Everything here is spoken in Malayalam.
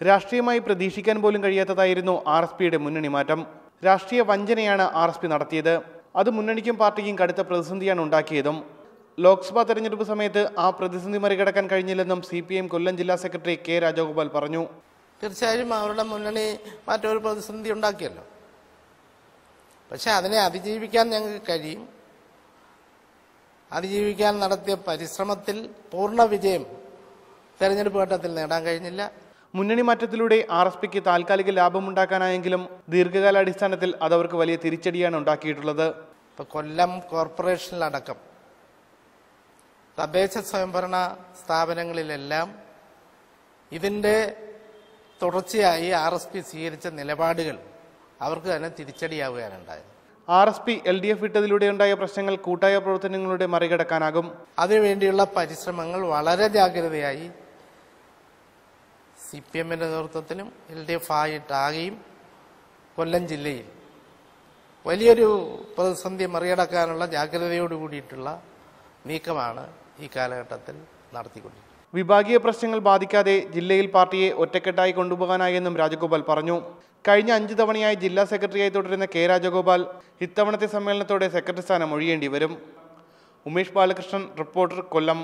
രാഷ്ട്രീയമായി പ്രതീക്ഷിക്കാൻ പോലും കഴിയാത്തതായിരുന്നു RSPയുടെ മുന്നണി മാറ്റം. രാഷ്ട്രീയ വഞ്ചനയാണ് RSP നടത്തിയത്. അത് മുന്നണിക്കും പാർട്ടിക്കും കടുത്ത പ്രതിസന്ധിയാണ് ഉണ്ടാക്കിയതും. ലോക്സഭാ തെരഞ്ഞെടുപ്പ് സമയത്ത് ആ പ്രതിസന്ധി മറികടക്കാൻ കഴിഞ്ഞില്ലെന്നും CPM കൊല്ലം ജില്ലാ സെക്രട്ടറി K. രാജഗോപാൽ പറഞ്ഞു. തീർച്ചയായും അവരുടെ മുന്നണി മറ്റൊരു പ്രതിസന്ധി ഉണ്ടാക്കിയല്ലോ. പക്ഷെ അതിനെ അതിജീവിക്കാൻ ഞങ്ങൾക്ക് കഴിയും. അതിജീവിക്കാൻ നടത്തിയ പരിശ്രമത്തിൽ പൂർണ്ണ വിജയം തെരഞ്ഞെടുപ്പ് ഘട്ടത്തിൽ നേടാൻ കഴിഞ്ഞില്ല. മുന്നണി മാറ്റത്തിലൂടെ RSPക്ക് താൽക്കാലിക ലാഭമുണ്ടാക്കാനായെങ്കിലും ദീർഘകാലാടിസ്ഥാനത്തിൽ അതവർക്ക് വലിയ തിരിച്ചടിയാണ് ഉണ്ടാക്കിയിട്ടുള്ളത്. ഇപ്പോൾ കൊല്ലം കോർപ്പറേഷനിലടക്കം തദ്ദേശ സ്വയംഭരണ സ്ഥാപനങ്ങളിലെല്ലാം ഇതിൻ്റെ തുടർച്ചയായി RSP സ്വീകരിച്ച നിലപാടുകൾ അവർക്ക് തന്നെ തിരിച്ചടിയാവുകയാണ് ഉണ്ടായത്. RSP LDF വിട്ടതിലൂടെ ഉണ്ടായ പ്രശ്നങ്ങൾ കൂട്ടായ പ്രവർത്തനങ്ങളുടെ മറികടക്കാനാകും. അതിനുവേണ്ടിയുള്ള പരിശ്രമങ്ങൾ വളരെ ജാഗ്രതയായി CPMന്റെ നേതൃത്വത്തിലും LDF ആയിട്ടാകുകയും കൊല്ലം ജില്ലയിൽ വലിയൊരു പ്രതിസന്ധി മറികടക്കാനുള്ള ജാഗ്രതയോട് കൂടിയിട്ടുള്ള നീക്കമാണ് ഈ കാലഘട്ടത്തിൽ നടത്തിക്കൊണ്ടിരിക്കുന്നത്. വിഭാഗീയ പ്രശ്നങ്ങൾ ബാധിക്കാതെ ജില്ലയിൽ പാർട്ടിയെ ഒറ്റക്കെട്ടായി കൊണ്ടുപോകാനായെന്നും രാജഗോപാൽ പറഞ്ഞു. കഴിഞ്ഞ 5 തവണയായി ജില്ലാ സെക്രട്ടറിയായി തുടരുന്ന K. രാജഗോപാൽ ഇത്തവണത്തെ സമ്മേളനത്തോടെ സെക്രട്ടറി സ്ഥാനം ഒഴിയേണ്ടി വരും. ഉമേഷ് ബാലകൃഷ്ണൻ, റിപ്പോർട്ടർ, കൊല്ലം.